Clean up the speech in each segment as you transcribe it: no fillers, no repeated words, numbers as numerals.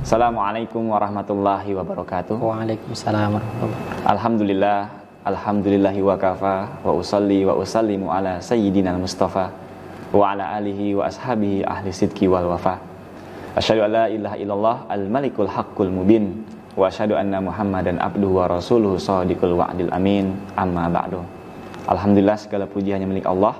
Assalamualaikum warahmatullahi wabarakatuh. Waalaikumsalam warahmatullahi wabarakatuh. Alhamdulillah, alhamdulillahi wa kafa, wa usalli wa usallimu ala sayyidina al-mustafa wa ala alihi wa ashabihi ahli sidki wal wafa. Asyhadu an la ilaha illallah al-malikul haqqul mubin wa asyhadu anna Muhammadan abduhu wa rasuluhu shadiqul wa'dil amin. Amma ba'du. Alhamdulillah, segala puji hanya milik Allah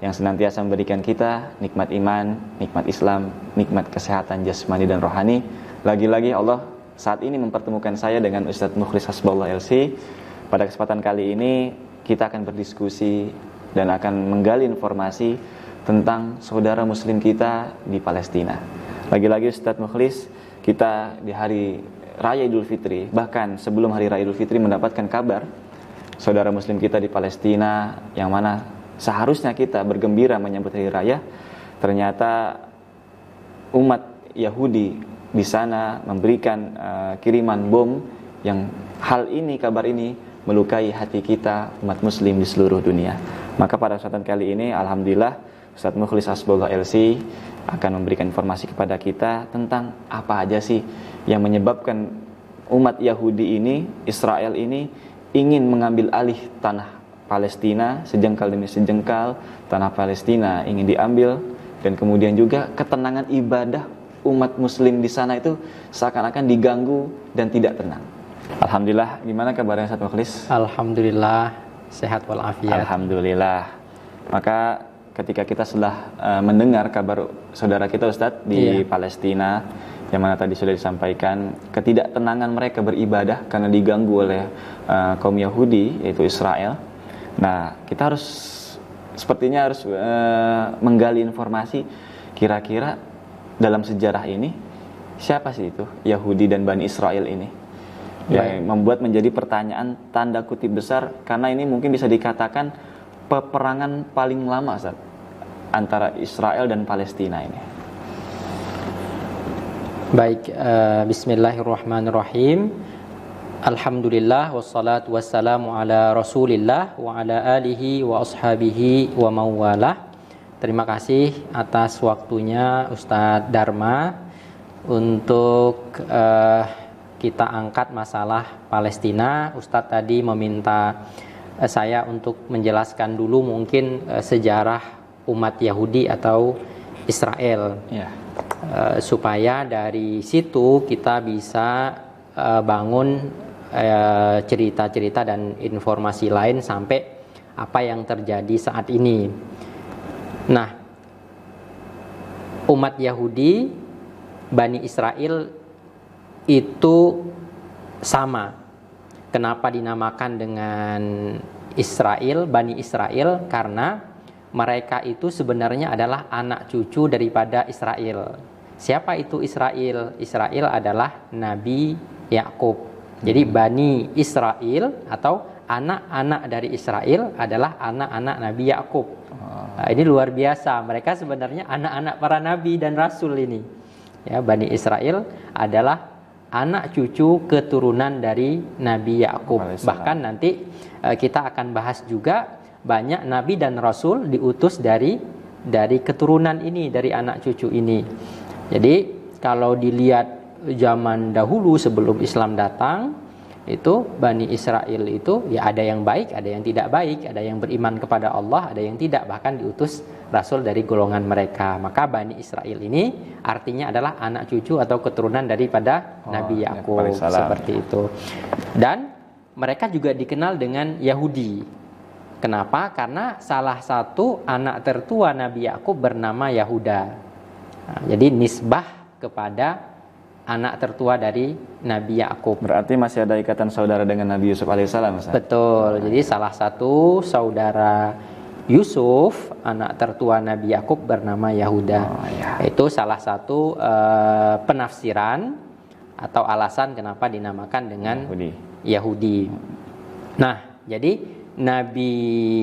yang senantiasa memberikan kita nikmat iman, nikmat Islam, nikmat kesehatan jasmani dan rohani. Lagi-lagi Allah saat ini mempertemukan saya dengan Ustadz Mukhlis Hasbullah LC. Pada kesempatan kali ini kita akan berdiskusi dan akan menggali informasi tentang saudara muslim kita di Palestina. Lagi-lagi Ustadz Mukhlis, kita di hari Raya Idul Fitri, bahkan sebelum hari Raya Idul Fitri mendapatkan kabar saudara muslim kita di Palestina, yang mana seharusnya kita bergembira menyambut hari raya, ternyata umat Yahudi di sana memberikan kiriman bom yang kabar ini melukai hati kita umat muslim di seluruh dunia. Maka pada kesempatan kali ini alhamdulillah Ustadz Mukhlis Hasbullah LC akan memberikan informasi kepada kita tentang apa aja sih yang menyebabkan umat Yahudi ini, Israel ini ingin mengambil alih tanah Palestina, sejengkal demi sejengkal tanah Palestina ingin diambil, dan kemudian juga ketenangan ibadah umat muslim di sana itu seakan-akan diganggu dan tidak tenang. Alhamdulillah, gimana kabarnya Ustadz Mukhlis? Alhamdulillah, sehat walafiat. Alhamdulillah. Maka ketika kita setelah mendengar kabar saudara kita Ustadz di Palestina, yang mana tadi sudah disampaikan ketidaktenangan mereka beribadah karena diganggu oleh kaum Yahudi, yaitu Israel. Nah, kita sepertinya harus menggali informasi kira-kira dalam sejarah ini siapa sih itu Yahudi dan Bani Israel ini, yang membuat menjadi pertanyaan tanda kutip besar, karena ini mungkin bisa dikatakan peperangan paling lama Ustaz, antara Israel dan Palestina ini. Baik, bismillahirrahmanirrahim. Alhamdulillah wassalatu wassalamu ala Rasulillah wa ala alihi wa ashabihi wa mawalah. Terima kasih atas waktunya Ustadz Dharma untuk kita angkat masalah Palestina. Ustadz tadi meminta saya untuk menjelaskan dulu mungkin sejarah umat Yahudi atau Israel, supaya dari situ kita bisa bangun cerita-cerita dan informasi lain sampai apa yang terjadi saat ini. Nah, umat Yahudi, Bani Israel itu sama. Kenapa dinamakan dengan Israel, Bani Israel? Karena mereka itu sebenarnya adalah anak cucu daripada Israel. Siapa itu Israel? Israel adalah Nabi Yakub. Jadi Bani Israel atau anak-anak dari Israel adalah anak-anak Nabi Yakub. Nah, ini luar biasa. Mereka sebenarnya anak-anak para nabi dan rasul ini. Ya, Bani Israel adalah anak cucu keturunan dari Nabi Yakub. Bahkan nanti kita akan bahas juga banyak nabi dan rasul diutus dari keturunan ini, dari anak cucu ini. Jadi kalau dilihat zaman dahulu sebelum Islam datang, itu Bani Israel itu ya ada yang baik, ada yang tidak baik, ada yang beriman kepada Allah, ada yang tidak, bahkan diutus rasul dari golongan mereka. Maka Bani Israel ini artinya adalah anak cucu atau keturunan daripada Nabi Yakub, seperti itu. Dan mereka juga dikenal dengan Yahudi. Kenapa? Karena salah satu anak tertua Nabi Yakub bernama Yahuda. Nah, jadi nisbah kepada anak tertua dari Nabi Yakub. Berarti masih ada ikatan saudara dengan Nabi Yusuf alaihissalam. Betul. Jadi salah satu saudara Yusuf, anak tertua Nabi Yakub, bernama Yahuda. Itu salah satu penafsiran atau alasan kenapa dinamakan dengan Yahudi. Nah, jadi Nabi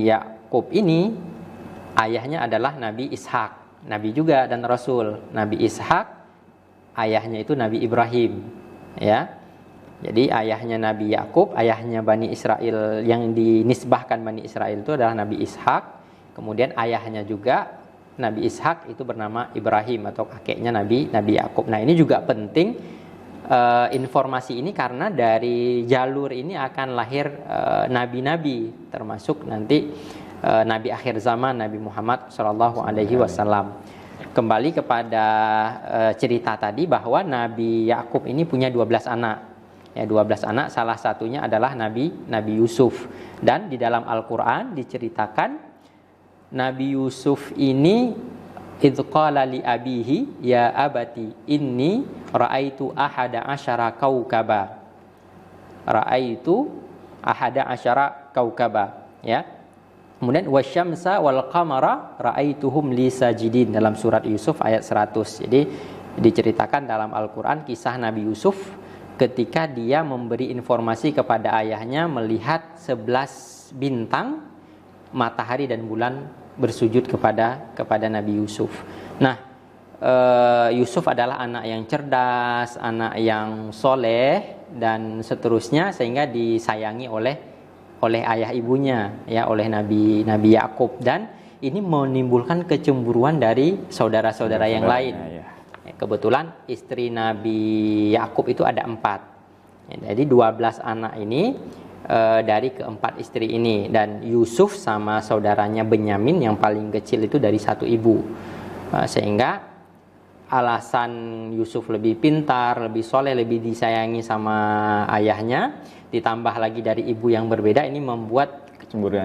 Yakub ini ayahnya adalah Nabi Ishak, Nabi juga dan Rasul. Nabi Ishak ayahnya itu Nabi Ibrahim, ya. Jadi ayahnya Nabi Yakub, ayahnya Bani Israel yang dinisbahkan Bani Israel itu adalah Nabi Ishak. Kemudian ayahnya juga Nabi Ishak itu bernama Ibrahim atau kakeknya Nabi Yakub. Nah, ini juga penting informasi ini karena dari jalur ini akan lahir nabi-nabi, termasuk nanti nabi akhir zaman Nabi Muhammad Shallallahu Alaihi Wasallam. Kembali kepada cerita tadi bahwa Nabi Yakub ini punya 12 anak. Ya, 12 anak, salah satunya adalah Nabi Yusuf. Dan di dalam Al-Qur'an diceritakan Nabi Yusuf ini idz qala li abihi ya abati inni ra'aitu ahada asyara kaukaba. Ra'aitu ahada asyara kaukaba, ya. Kemudian wasyamsa wal qamara ra'aituhum li sajidin dalam surat Yusuf ayat 100. Jadi diceritakan dalam Al-Qur'an kisah Nabi Yusuf ketika dia memberi informasi kepada ayahnya melihat 11 bintang, matahari dan bulan bersujud kepada Nabi Yusuf. Nah, Yusuf adalah anak yang cerdas, anak yang soleh dan seterusnya, sehingga disayangi oleh ayah ibunya, ya, oleh Nabi Yakub, dan ini menimbulkan kecemburuan dari saudara-saudara yang lain. Ya. Kebetulan istri Nabi Yakub itu ada 4. Ya, jadi 12 anak ini dari keempat istri ini, dan Yusuf sama saudaranya Benyamin yang paling kecil itu dari satu ibu, sehingga alasan Yusuf lebih pintar, lebih soleh, lebih disayangi sama ayahnya, ditambah lagi dari ibu yang berbeda, ini membuat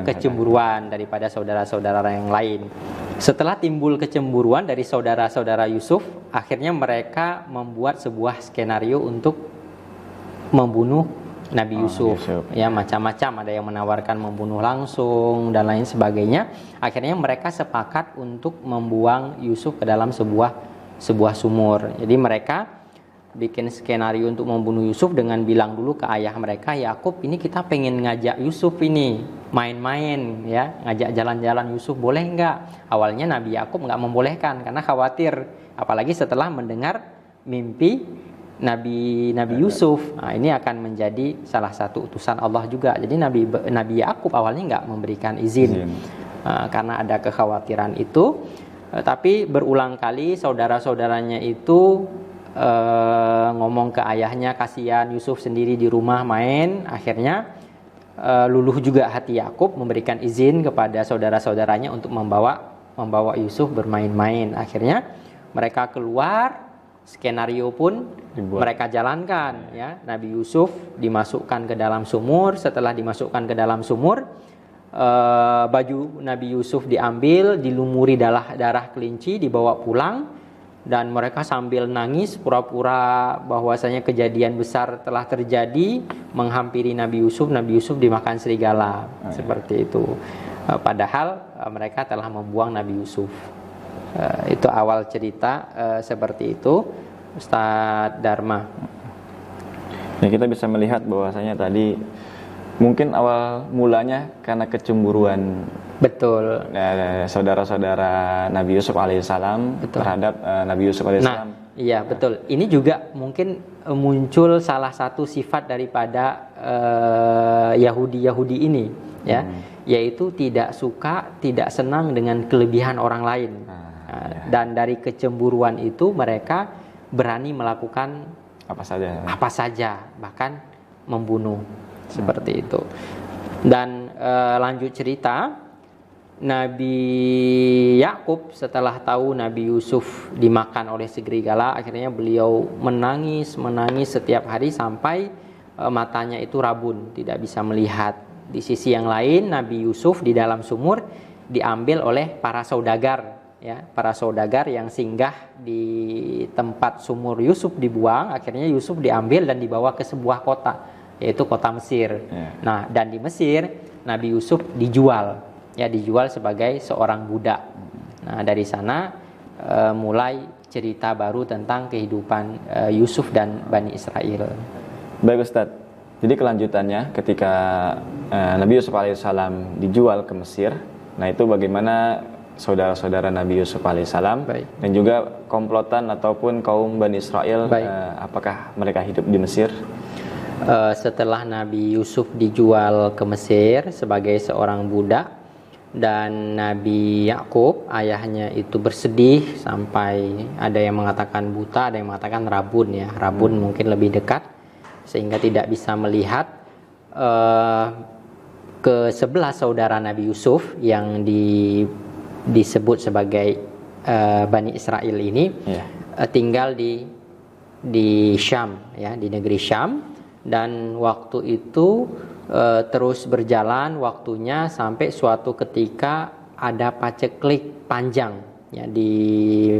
kecemburuan daripada saudara-saudara yang lain. Setelah timbul kecemburuan dari saudara-saudara Yusuf, akhirnya mereka membuat sebuah skenario untuk membunuh Nabi Yusuf. Ya, macam-macam, ada yang menawarkan membunuh langsung dan lain sebagainya. Akhirnya mereka sepakat untuk membuang Yusuf ke dalam sebuah sumur. Jadi mereka bikin skenario untuk membunuh Yusuf dengan bilang dulu ke ayah mereka, Yakub, ini kita pengen ngajak Yusuf ini main-main, ya, ngajak jalan-jalan Yusuf, boleh nggak? Awalnya Nabi Yakub nggak membolehkan karena khawatir, apalagi setelah mendengar mimpi Nabi Yusuf. Nah, ini akan menjadi salah satu utusan Allah juga. Jadi Nabi Yakub awalnya nggak memberikan izin. Karena ada kekhawatiran itu. Tapi berulang kali saudara-saudaranya itu ngomong ke ayahnya, kasihan Yusuf sendiri di rumah main. Akhirnya luluh juga hati Yakub memberikan izin kepada saudara-saudaranya untuk membawa Yusuf bermain-main. Akhirnya mereka keluar. Skenario pun mereka jalankan, ya. Nabi Yusuf dimasukkan ke dalam sumur. Setelah dimasukkan ke dalam sumur, baju Nabi Yusuf diambil, dilumuri darah kelinci, dibawa pulang, dan mereka sambil nangis pura-pura bahwasanya kejadian besar telah terjadi, menghampiri Nabi Yusuf. Nabi Yusuf dimakan serigala, seperti itu. Padahal mereka telah membuang Nabi Yusuf. Itu awal cerita seperti itu, Ustadz Dharma. Ya, kita bisa melihat bahwasanya tadi mungkin awal mulanya karena kecemburuan. Betul. Saudara-saudara Nabi Yusuf alaihissalam terhadap Nabi Yusuf alaihissalam. Nah, iya betul. Ini juga mungkin muncul salah satu sifat daripada Yahudi ini, ya, yaitu tidak suka, tidak senang dengan kelebihan orang lain. Dan dari kecemburuan itu mereka berani melakukan apa saja, bahkan membunuh, seperti itu. Dan lanjut cerita, Nabi Yakub setelah tahu Nabi Yusuf dimakan oleh serigala, akhirnya beliau menangis setiap hari sampai matanya itu rabun, tidak bisa melihat. Di sisi yang lain, Nabi Yusuf di dalam sumur diambil oleh para saudagar. Ya, para saudagar yang singgah di tempat sumur Yusuf dibuang. Akhirnya Yusuf diambil dan dibawa ke sebuah kota, yaitu kota Mesir. Nah, dan di Mesir Nabi Yusuf dijual sebagai seorang budak. Nah, dari sana mulai cerita baru tentang kehidupan Yusuf dan Bani Israel. Baik Ustadz, jadi kelanjutannya ketika Nabi Yusuf alaihissalam dijual ke Mesir, nah itu bagaimana saudara-saudara Nabi Yusuf alaihissalam dan juga komplotan ataupun kaum Bani Israel, apakah mereka hidup di Mesir? Setelah Nabi Yusuf dijual ke Mesir sebagai seorang budak, dan Nabi Yakub ayahnya itu bersedih sampai ada yang mengatakan buta, ada yang mengatakan rabun ya. Rabun mungkin lebih dekat sehingga tidak bisa melihat ke-11 saudara Nabi Yusuf yang disebut sebagai Bani Israel ini tinggal di Syam ya, di negeri Syam, dan waktu itu terus berjalan waktunya sampai suatu ketika ada paceklik panjang ya di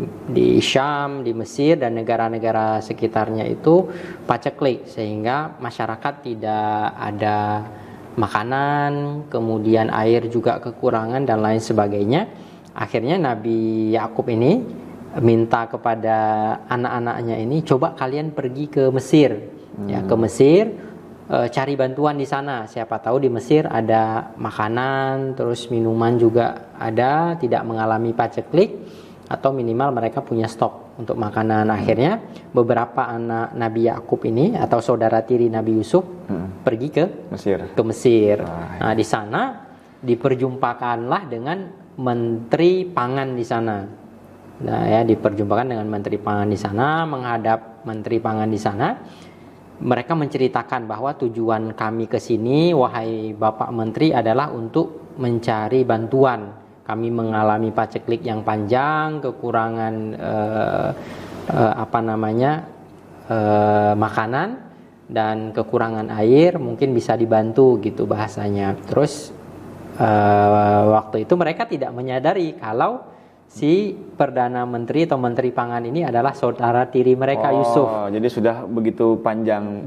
Syam, di Mesir dan negara-negara sekitarnya itu paceklik sehingga masyarakat tidak ada makanan, kemudian air juga kekurangan dan lain sebagainya. Akhirnya Nabi Yakub ini minta kepada anak-anaknya ini, coba kalian pergi ke Mesir ya, ke Mesir, cari bantuan di sana. Siapa tahu di Mesir ada makanan, terus minuman juga ada, tidak mengalami paceklik, atau minimal mereka punya stok untuk makanan. Akhirnya beberapa anak Nabi Yakub ini atau saudara tiri Nabi Yusuf pergi ke Mesir. Nah, di sana diperjumpakanlah dengan menteri pangan di sana. Nah, ya, diperjumpakan dengan menteri pangan di sana, menghadap menteri pangan di sana. Mereka menceritakan bahwa tujuan kami ke sini, wahai Bapak Menteri, adalah untuk mencari bantuan. Kami mengalami paceklik yang panjang, kekurangan makanan dan kekurangan air, mungkin bisa dibantu gitu bahasanya. Terus waktu itu mereka tidak menyadari kalau si Perdana Menteri atau Menteri Pangan ini adalah saudara tiri mereka, Yusuf. Jadi sudah begitu panjang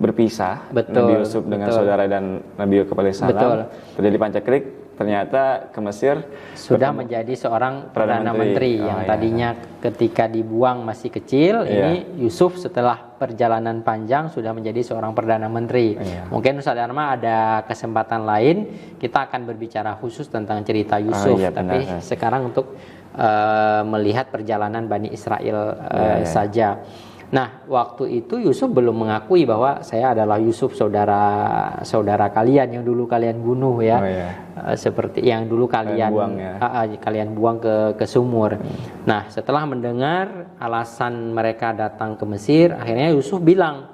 berpisah Nabi Yusuf dengan saudara dan Nabi Yakub alaihissalam. Terjadi paceklik, ternyata ke Mesir sudah menjadi seorang Perdana Menteri yang tadinya ketika dibuang masih kecil. Ini Yusuf setelah perjalanan panjang sudah menjadi seorang Perdana Menteri. Mungkin Ustaz Dharma ada kesempatan lain kita akan berbicara khusus tentang cerita Yusuf, tapi sekarang untuk melihat perjalanan Bani Israel saja. Nah, waktu itu Yusuf belum mengakui bahwa saya adalah Yusuf, saudara kalian yang dulu kalian bunuh ya. Seperti yang dulu kalian buang ke sumur. Nah, setelah mendengar alasan mereka datang ke Mesir, akhirnya Yusuf bilang,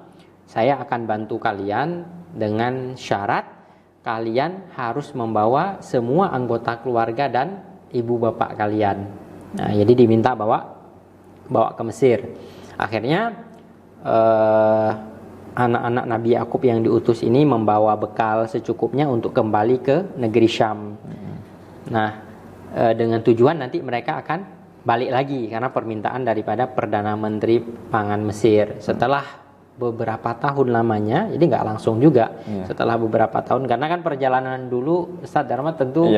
saya akan bantu kalian dengan syarat kalian harus membawa semua anggota keluarga dan ibu bapak kalian. Nah, jadi diminta bawa ke Mesir. Akhirnya anak-anak Nabi Yakub yang diutus ini membawa bekal secukupnya untuk kembali ke negeri Syam. Nah, dengan tujuan nanti mereka akan balik lagi karena permintaan daripada Perdana Menteri Pangan Mesir. Setelah beberapa tahun lamanya, jadi nggak langsung juga. Setelah beberapa tahun, karena kan perjalanan dulu Ustaz Dharma tentu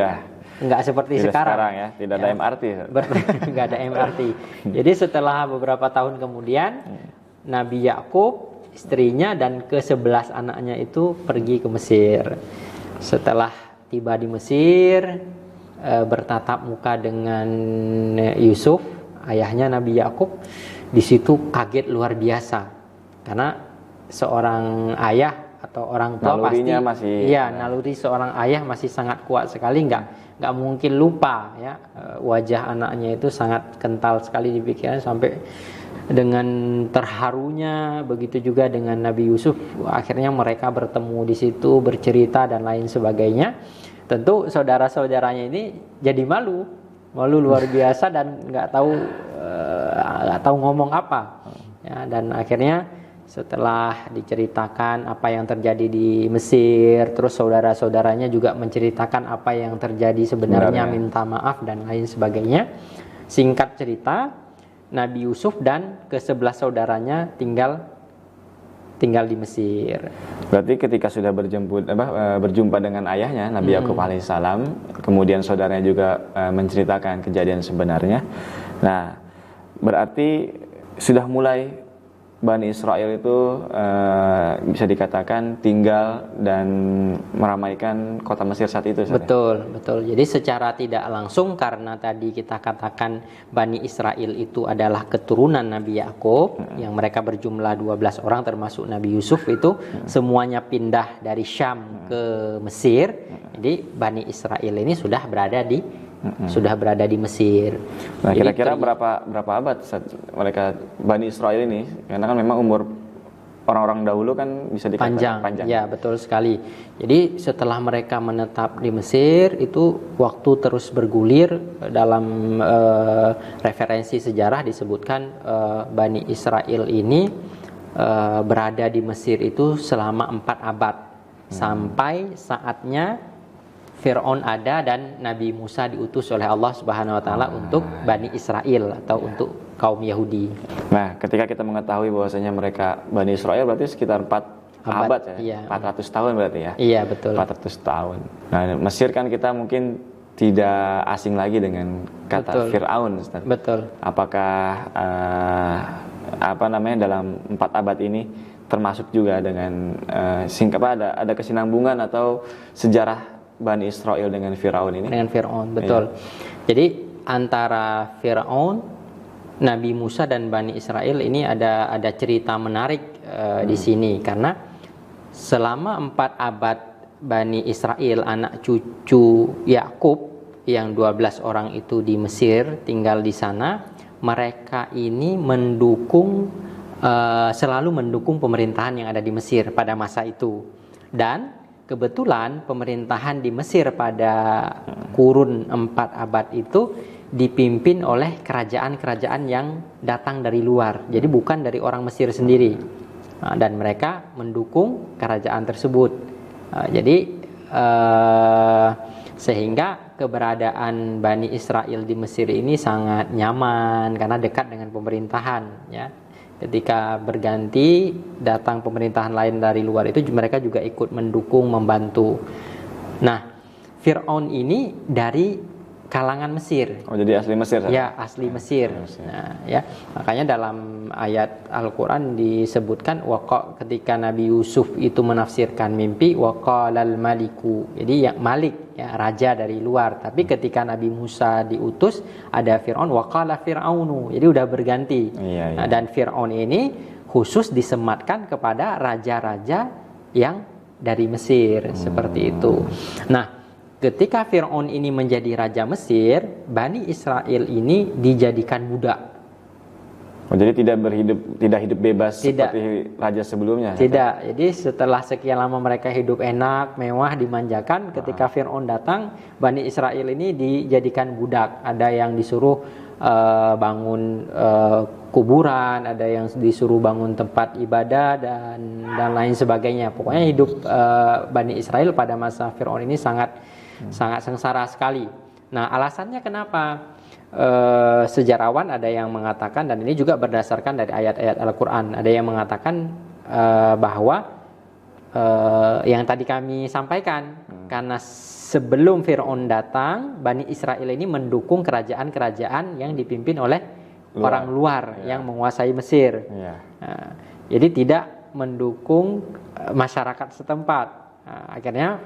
nggak seperti sekarang ya, tidak ada MRT. Nggak ada MRT. Jadi setelah beberapa tahun kemudian Nabi Yakub, istrinya dan ke-11 anaknya itu pergi ke Mesir. Setelah tiba di Mesir, bertatap muka dengan Yusuf, ayahnya Nabi Yakub, di situ kaget luar biasa karena seorang ayah atau orang tua naluri seorang ayah masih sangat kuat sekali, nggak mungkin lupa ya. Wajah anaknya itu sangat kental sekali di pikiran, sampai dengan terharunya begitu juga dengan Nabi Yusuf. Akhirnya mereka bertemu di situ, bercerita dan lain sebagainya. Tentu saudara-saudaranya ini jadi malu luar biasa dan nggak tahu ngomong apa ya. Dan akhirnya setelah diceritakan apa yang terjadi di Mesir, terus saudara-saudaranya juga menceritakan apa yang terjadi sebenarnya, minta maaf dan lain sebagainya. Singkat cerita, Nabi Yusuf dan ke-11 saudaranya tinggal di Mesir. Berarti ketika sudah berjumpa dengan ayahnya Nabi Yakub alaihissalam, kemudian saudaranya juga menceritakan kejadian sebenarnya. Nah, berarti sudah mulai Bani Israel itu bisa dikatakan tinggal dan meramaikan kota Mesir saat itu. Betul, betul. Jadi secara tidak langsung, karena tadi kita katakan Bani Israel itu adalah keturunan Nabi Yakub, yang mereka berjumlah 12 orang termasuk Nabi Yusuf itu semuanya pindah dari Syam ke Mesir. Jadi Bani Israel ini sudah berada di Mesir. Nah, kira-kira berapa abad saat mereka Bani Israel ini? Karena kan memang umur orang-orang dahulu kan bisa dikatakan panjang. Ya, betul sekali. Jadi setelah mereka menetap di Mesir itu waktu terus bergulir. Dalam referensi sejarah disebutkan Bani Israel ini berada di Mesir itu selama 4 abad sampai saatnya Fir'aun ada dan Nabi Musa diutus oleh Allah Subhanahu wa taala untuk Bani Israel atau untuk kaum Yahudi. Nah, ketika kita mengetahui bahwasanya mereka Bani Israel berarti sekitar 4 abad ya. Iya. 400 tahun berarti ya. Iya, betul. 400 tahun. Nah, Mesir kan kita mungkin tidak asing lagi dengan kata Fir'aun, Ustaz. Betul. Apakah dalam 4 abad ini termasuk juga dengan ada kesinambungan atau sejarah Bani Israel dengan Firaun ini? Dengan Firaun, betul. Jadi antara Firaun, Nabi Musa dan Bani Israel ini ada cerita menarik di sini, karena selama 4 abad Bani Israel, anak cucu Yakub yang 12 orang itu di Mesir tinggal di sana, mereka ini selalu mendukung pemerintahan yang ada di Mesir pada masa itu. Dan kebetulan pemerintahan di Mesir pada kurun 4 abad itu dipimpin oleh kerajaan-kerajaan yang datang dari luar. Jadi bukan dari orang Mesir sendiri. Dan mereka mendukung kerajaan tersebut. Sehingga keberadaan Bani Israel di Mesir ini sangat nyaman karena dekat dengan pemerintahan, ya. Ketika berganti datang pemerintahan lain dari luar itu mereka juga ikut mendukung, membantu. Nah, Fir'aun ini dari kalangan Mesir. Oh, jadi asli Mesir? Ya, asli Mesir. Nah, ya, makanya dalam ayat Al-Quran disebutkan ketika Nabi Yusuf itu menafsirkan mimpi, waqalal maliku. Jadi yang Malik, ya, raja dari luar. Tapi ketika Nabi Musa diutus, ada Fir'aun, waqala Fir'aunu. Jadi udah berganti. Iya. Nah, dan Fir'aun ini khusus disematkan kepada raja-raja yang dari Mesir, seperti itu. Nah, ketika Fir'aun ini menjadi raja Mesir, Bani Israel ini dijadikan budak. Oh, jadi tidak hidup bebas seperti raja sebelumnya? Tidak. Jadi setelah sekian lama mereka hidup enak, mewah, dimanjakan, ketika Fir'aun datang, Bani Israel ini dijadikan budak. Ada yang disuruh bangun kuburan, ada yang disuruh bangun tempat ibadah dan lain sebagainya. Pokoknya hidup Bani Israel pada masa Fir'aun ini sangat sengsara sekali. Nah, alasannya kenapa? Sejarawan ada yang mengatakan, dan ini juga berdasarkan dari ayat-ayat Al-Quran, ada yang mengatakan bahwa yang tadi kami sampaikan, karena sebelum Fir'aun datang, Bani Israel ini mendukung kerajaan-kerajaan yang dipimpin oleh orang luar yang menguasai Mesir. Nah, jadi tidak mendukung masyarakat setempat. Nah, akhirnya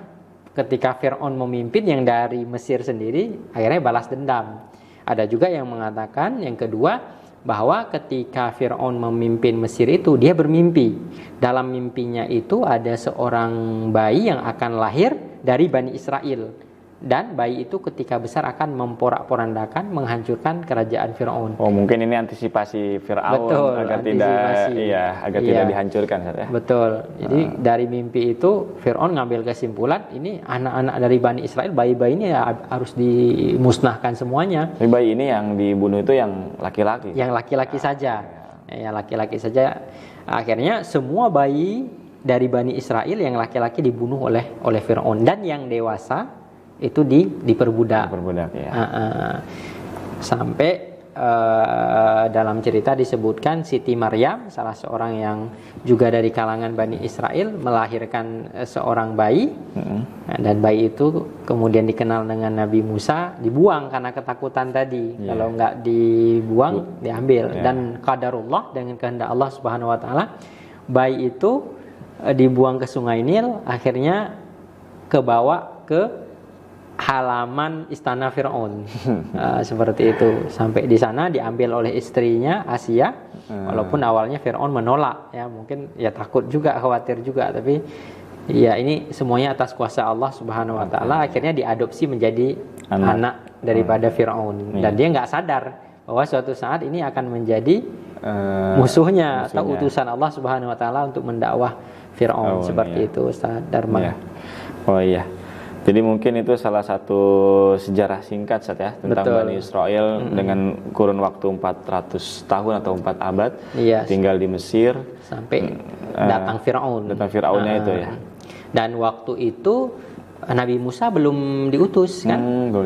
ketika Fir'aun memimpin yang dari Mesir sendiri, akhirnya balas dendam. Ada juga yang mengatakan, yang kedua, bahwa ketika Fir'aun memimpin Mesir itu, dia bermimpi. Dalam mimpinya itu ada seorang bayi yang akan lahir dari Bani Israel. Dan bayi itu ketika besar akan memporak-porandakan, menghancurkan kerajaan Fir'aun. Oh, mungkin ini antisipasi Fir'aun agar tidak dihancurkan, ya? Betul. Jadi dari mimpi itu Fir'aun ngambil kesimpulan, ini anak-anak dari Bani Israel, bayi-bayi ini ya harus dimusnahkan semuanya. Bayi ini yang dibunuh itu yang laki-laki? Yang laki-laki saja. Yang laki-laki saja. Akhirnya semua bayi dari Bani Israel yang laki-laki dibunuh oleh Fir'aun, dan yang dewasa itu diperbudak. Ya. Sampai dalam cerita disebutkan Siti Maryam, salah seorang yang juga dari kalangan Bani Israel, melahirkan seorang bayi. Dan bayi itu kemudian dikenal dengan Nabi Musa, dibuang karena ketakutan tadi. Kalau nggak dibuang, diambil. Dan qadarullah, dengan kehendak Allah Subhanahu wa taala, bayi itu dibuang ke Sungai Nil, akhirnya kebawa ke halaman istana Fir'aun. Seperti itu. Sampai di sana diambil oleh istrinya Asia, walaupun awalnya Fir'aun menolak, ya mungkin ya takut juga, khawatir juga, tapi ya ini semuanya atas kuasa Allah Subhanahu wa taala. Akhirnya diadopsi menjadi anak daripada Fir'aun, dan dia nggak sadar bahwa suatu saat ini akan menjadi musuhnya atau utusan Allah Subhanahu wa taala untuk mendakwah Fir'aun. Seperti itu, Ustaz Dharma. Oh iya. Jadi mungkin itu salah satu sejarah singkat, Ustaz, ya, tentang Bani Israel dengan kurun waktu 400 tahun atau 4 abad tinggal di Mesir sampai datang Fir'aun. Datang Fir'aunnya itu ya. Dan waktu itu Nabi Musa belum diutus kan?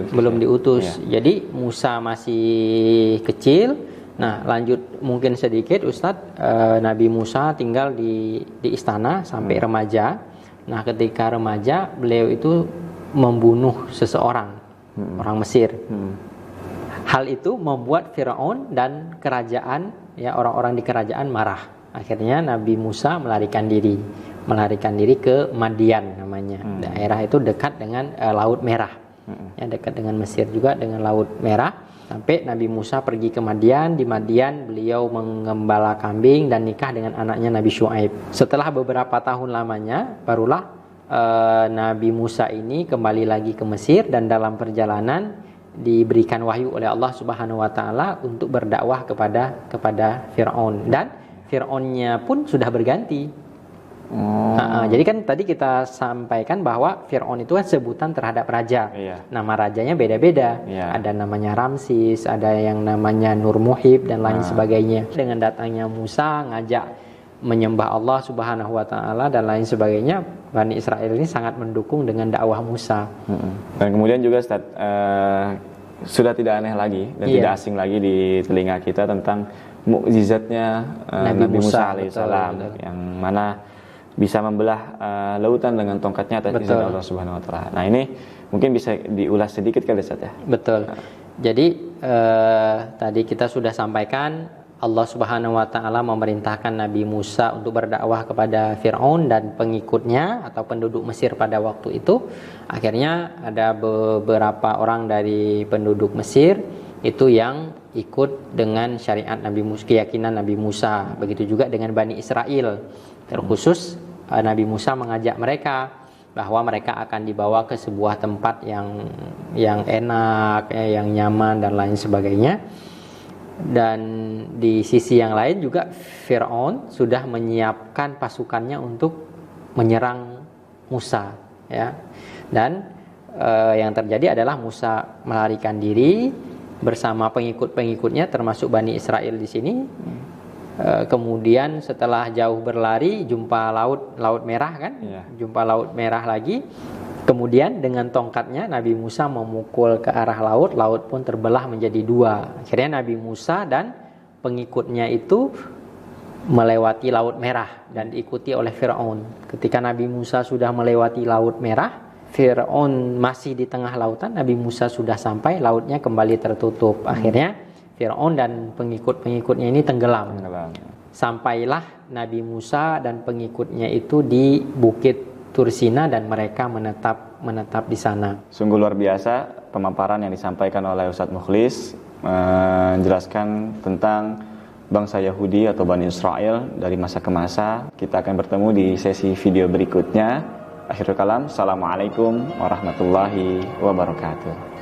Belum diutus. Jadi Musa masih kecil. Nah, lanjut mungkin sedikit, Ustadz. Nabi Musa tinggal di istana sampai remaja. Nah, ketika remaja beliau itu membunuh seseorang, orang Mesir. Hal itu membuat Firaun dan kerajaan, ya orang-orang di kerajaan marah. Akhirnya Nabi Musa melarikan diri ke Madian namanya. Daerah itu dekat dengan Laut Merah. Ya, dekat dengan Mesir juga, dengan Laut Merah. Sampai Nabi Musa pergi ke Madian. Di Madian beliau mengembala kambing dan nikah dengan anaknya Nabi Syuaib. Setelah beberapa tahun lamanya, barulah Nabi Musa ini kembali lagi ke Mesir, dan dalam perjalanan diberikan wahyu oleh Allah Subhanahu wa taala untuk berdakwah kepada Firaun, dan Firaunnya pun sudah berganti. Jadi kan tadi kita sampaikan bahwa Firaun itu kan sebutan terhadap raja. Nama rajanya beda-beda. Ada namanya Ramsis, ada yang namanya Nur Muhib dan lain sebagainya. Dengan datangnya Musa ngajak menyembah Allah Subhanahu wa taala dan lain sebagainya, Bani Israel ini sangat mendukung dengan dakwah Musa. Dan kemudian juga Ustaz, sudah tidak aneh lagi dan tidak asing lagi di telinga kita tentang mukjizatnya Nabi Musa alaihissalam, yang mana bisa membelah lautan dengan tongkatnya atas izin Allah Subhanahu wa taala. Nah, ini mungkin bisa diulas sedikit kali, Ustaz, ya. Betul. Jadi tadi kita sudah sampaikan Allah Subhanahu wa taala memerintahkan Nabi Musa untuk berdakwah kepada Firaun dan pengikutnya atau penduduk Mesir pada waktu itu. Akhirnya ada beberapa orang dari penduduk Mesir itu yang ikut dengan syariat Nabi Musa, keyakinan Nabi Musa. Begitu juga dengan Bani Israel. Terkhusus Nabi Musa mengajak mereka bahwa mereka akan dibawa ke sebuah tempat yang enak, yang nyaman dan lain sebagainya. Dan di sisi yang lain juga Firaun sudah menyiapkan pasukannya untuk menyerang Musa, ya. Dan yang terjadi adalah Musa melarikan diri bersama pengikut-pengikutnya, termasuk Bani Israel di sini. Kemudian setelah jauh berlari jumpa laut merah kan? Jumpa laut merah lagi. Kemudian dengan tongkatnya Nabi Musa memukul ke arah laut, laut pun terbelah menjadi dua. Akhirnya Nabi Musa dan pengikutnya itu melewati Laut Merah dan diikuti oleh Firaun. Ketika Nabi Musa sudah melewati Laut Merah, Firaun masih di tengah lautan, Nabi Musa sudah sampai, lautnya kembali tertutup. Akhirnya Firaun dan pengikut-pengikutnya ini tenggelam. Sampailah Nabi Musa dan pengikutnya itu di Bukit Tursina dan mereka menetap di sana. Sungguh luar biasa pemaparan yang disampaikan oleh Ustadz Mukhlis, menjelaskan tentang bangsa Yahudi atau Bani Israel dari masa ke masa. Kita akan bertemu di sesi video berikutnya. Akhirul kalam, assalamualaikum warahmatullahi wabarakatuh.